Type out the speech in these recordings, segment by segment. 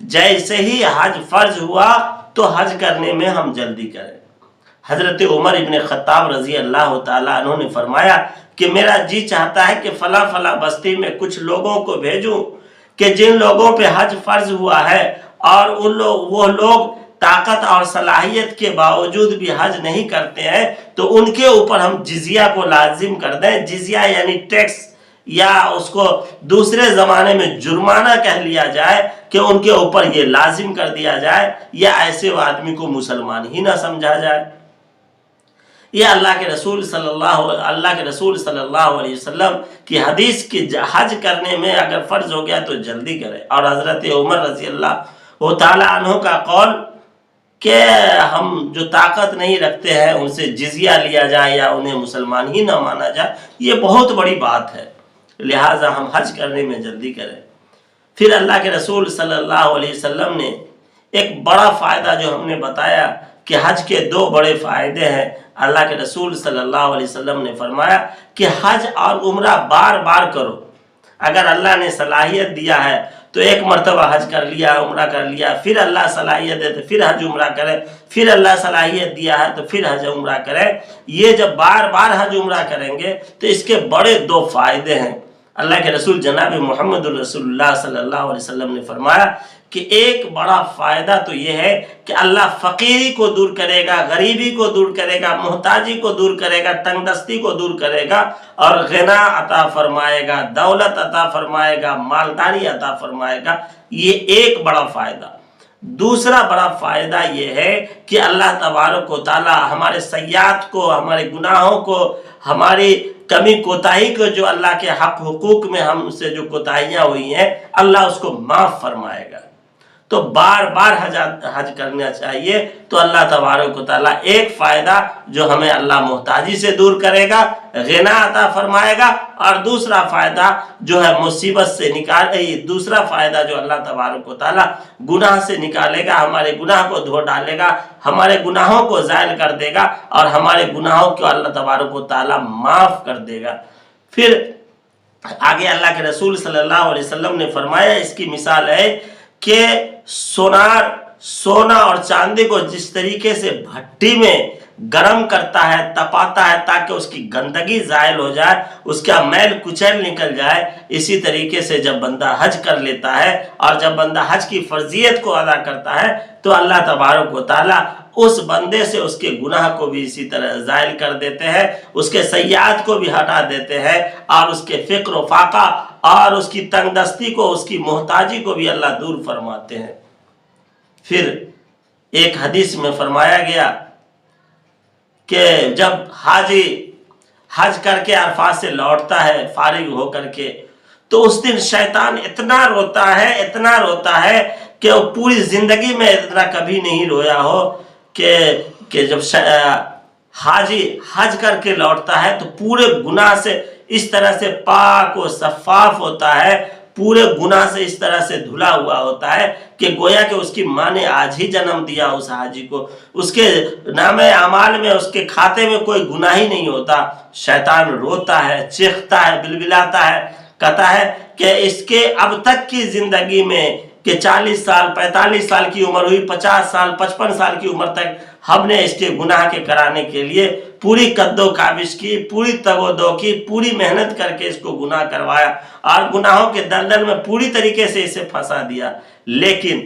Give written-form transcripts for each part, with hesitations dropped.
جیسے ہی حج فرض ہوا تو حج کرنے میں ہم جلدی کریں۔ حضرت عمر ابن خطاب رضی اللہ تعالیٰ عنہ نے فرمایا کہ میرا جی چاہتا ہے کہ فلاں فلاں بستی میں کچھ لوگوں کو بھیجوں کہ جن لوگوں پہ حج فرض ہوا ہے اور وہ لوگ طاقت اور صلاحیت کے باوجود بھی حج نہیں کرتے ہیں تو ان کے اوپر ہم جزیہ کو لازم کر دیں۔ جزیہ یعنی ٹیکس، یا اس کو دوسرے زمانے میں جرمانہ کہہ لیا جائے کہ ان کے اوپر یہ لازم کر دیا جائے، یا ایسے آدمی کو مسلمان ہی نہ سمجھا جائے۔ یہ اللہ کے رسول صلی اللہ علیہ وسلم کی حدیث کی حج کرنے میں اگر فرض ہو گیا تو جلدی کرے۔ اور حضرت عمر رضی اللہ تعالیٰ عنہ کا قول کہ ہم جو طاقت نہیں رکھتے ہیں ان سے جزیہ لیا جائے یا انہیں مسلمان ہی نہ مانا جائے، یہ بہت بڑی بات ہے، لہٰذا ہم حج کرنے میں جلدی کریں۔ پھر اللہ کے رسول صلی اللہ علیہ وسلم نے ایک بڑا فائدہ جو ہم نے بتایا کہ حج کے 2 بڑے فائدے ہیں۔ اللہ کے رسول صلی اللہ علیہ وسلم نے فرمایا کہ حج اور عمرہ بار بار کرو۔ اگر اللہ نے صلاحیت دیا ہے تو ایک مرتبہ حج کر لیا، عمرہ کر لیا، پھر اللہ صلاحیت دے تو پھر حج عمرہ کرے، پھر اللہ صلاحیت دیا ہے تو پھر حج عمرہ کرے۔ یہ جب بار بار حج عمرہ کریں گے تو اس کے بڑے 2 فائدے ہیں۔ اللہ کے رسول جناب محمد رسول اللہ صلی اللہ علیہ وسلم نے فرمایا کہ ایک بڑا فائدہ تو یہ ہے کہ اللہ فقیری کو دور کرے گا، غریبی کو دور کرے گا، محتاجی کو دور کرے گا، تنگ دستی کو دور کرے گا، اور غنا عطا فرمائے گا، دولت عطا فرمائے گا، مالداری عطا فرمائے گا۔ یہ ایک بڑا فائدہ۔ دوسرا بڑا فائدہ یہ ہے کہ اللہ تبارک و تعالی ہمارے سیئات کو، ہمارے گناہوں کو، ہماری کمی کوتاہی کو، جو اللہ کے حق حقوق میں ہم سے جو کوتاہیاں ہوئی ہیں، اللہ اس کو معاف فرمائے گا۔ تو بار بار حج کرنا چاہیے۔ تو اللہ تبارک و تعالیٰ ایک فائدہ جو ہمیں اللہ محتاجی سے دور کرے گا، غنا عطا فرمائے گا، اور دوسرا فائدہ جو ہے مصیبت سے دوسرا فائدہ جو اللہ تبارک و تعالیٰ گناہ سے نکالے گا، ہمارے گناہ کو دھو ڈالے گا، ہمارے گناہوں کو زائل کر دے گا، اور ہمارے گناہوں کو اللہ تبارک و تعالیٰ معاف کر دے گا۔ پھر آگے اللہ کے رسول صلی اللہ علیہ وسلم نے فرمایا، اس کی مثال ہے کہ سونا اور چاندی کو جس طریقے سے بھٹی میں گرم کرتا ہے، تپاتا ہے تاکہ اس کی گندگی زائل ہو جائے، اس کا میل کچیل نکل جائے، اسی طریقے سے جب بندہ حج کر لیتا ہے اور جب بندہ حج کی فرضیت کو ادا کرتا ہے تو اللہ تبارک و تعالیٰ اس بندے سے اس کے گناہ کو بھی اسی طرح زائل کر دیتے ہیں، اس کے سیئات کو بھی ہٹا دیتے ہیں، اور اس کے فقر و فاقہ اور اس کی تنگ دستی کو، اس کی محتاجی کو بھی اللہ دور فرماتے ہیں۔ پھر ایک حدیث میں فرمایا گیا کہ جب حاجی حج کر کے عرفات سے لوٹتا ہے فارغ ہو کر کے، تو اس دن شیطان اتنا روتا ہے کہ وہ پوری زندگی میں اتنا کبھی نہیں رویا ہو کہ جب حاجی حج کر کے لوٹتا ہے تو پورے گناہ سے اس طرح سے پاک و شفاف ہوتا ہے، پورے گناہ سے اس طرح سے دھلا ہوا ہوتا ہے کہ گویا کہ اس کی ماں نے آج ہی جنم دیا اس حاجی کو، اس کے نام اعمال میں، اس کے کھاتے میں کوئی گناہ ہی نہیں ہوتا۔ شیطان روتا ہے، چیختا ہے، بلبلاتا ہے، کہتا ہے کہ اس کے اب تک کی زندگی میں کہ 40 سال 45 سال کی عمر ہوئی، 50 سال 55 سال کی عمر تک ہم نے اس کے گناہ کے کرانے کے لیے پوری قد و کاوش کی، پوری تگ و دو کی، پوری محنت کر کے اس کو گناہ کروایا اور گناہوں کے دلدل میں پوری طریقے سے اسے پھنسا دیا، لیکن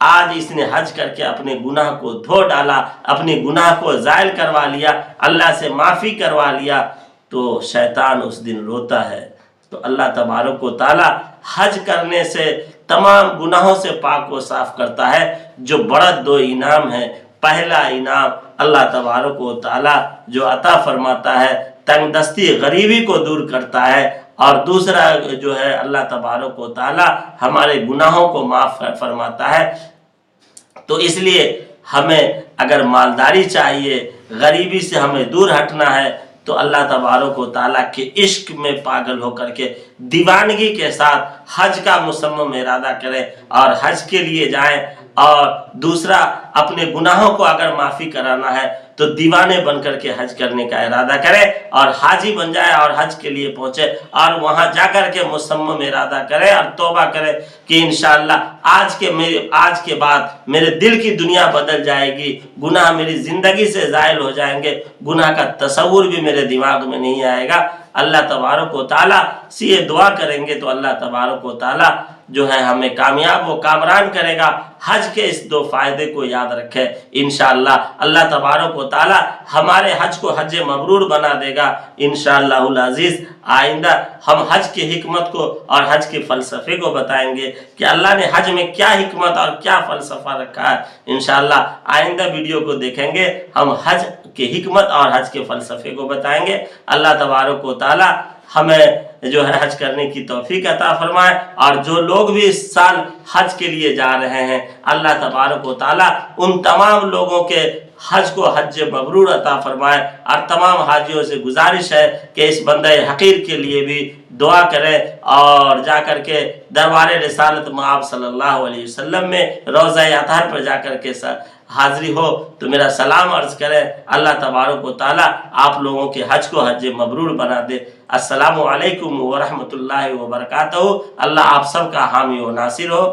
آج اس نے حج کر کے اپنے گناہ کو دھو ڈالا، اپنے گناہ کو زائل کروا لیا، اللہ سے معافی کروا لیا، تو شیطان اس دن روتا ہے۔ تو اللہ تبارک و تعالی حج کرنے سے تمام گناہوں سے پاک و صاف کرتا ہے۔ جو بڑا 2 انعام ہے، پہلا انعام اللہ تبارک و تعالی جو عطا فرماتا ہے، تنگ دستی غریبی کو دور کرتا ہے، اور دوسرا جو ہے اللہ تبارک و تعالی ہمارے گناہوں کو معاف فرماتا ہے۔ تو اس لیے ہمیں اگر مالداری چاہیے، غریبی سے ہمیں دور ہٹنا ہے، تو اللہ تبارک و تعالیٰ کے عشق میں پاگل ہو کر کے دیوانگی کے ساتھ حج کا مصمم ارادہ کریں اور حج کے لیے جائیں، اور دوسرا اپنے گناہوں کو اگر معافی کرانا ہے تو دیوانے بن کر کے حج کرنے کا ارادہ کرے اور حاجی بن جائے اور حج کے لیے پہنچے اور وہاں جا کر کے مصمم ارادہ کرے اور توبہ کرے کہ انشاءاللہ آج کے بعد میرے دل کی دنیا بدل جائے گی، گناہ میری زندگی سے زائل ہو جائیں گے، گناہ کا تصور بھی میرے دماغ میں نہیں آئے گا۔ اللہ تبارک و تعالیٰ سے یہ دعا کریں گے تو اللہ تبارک و تعالیٰ جو ہے ہمیں کامیاب و کامران کرے گا۔ حج کے اس دو فائدے کو یاد رکھے، انشاءاللہ اللہ تبارک و تعالیٰ ہمارے حج کو حج مبرور بنا دے گا انشاءاللہ العزیز۔ آئندہ ہم حج کی حکمت کو اور حج کے فلسفے کو بتائیں گے کہ اللہ نے حج میں کیا حکمت اور کیا فلسفہ رکھا ہے۔ انشاءاللہ آئندہ ویڈیو کو دیکھیں گے، ہم حج کی حکمت اور حج کے فلسفے کو بتائیں گے۔ اللہ تبارک و تعالیٰ ہمیں جو ہے حج کرنے کی توفیق عطا فرمائے، اور جو لوگ بھی اس سال حج کے لیے جا رہے ہیں اللہ تبارک و تعالیٰ ان تمام لوگوں کے حج کو حج مبرور عطا فرمائے۔ اور تمام حاجیوں سے گزارش ہے کہ اس بندہ حقیر کے لیے بھی دعا کریں اور جا کر کے دربار رسالت مآب صلی اللہ علیہ وسلم میں روضہ اطہر پر جا کر کے حاضری ہو تو میرا سلام عرض کریں۔ اللہ تبارک و تعالیٰ آپ لوگوں کے حج کو حج مبرور بنا دے۔ السلام علیکم ورحمۃ اللہ وبرکاتہ۔ اللہ آپ سب کا حامی و ناصر ہو۔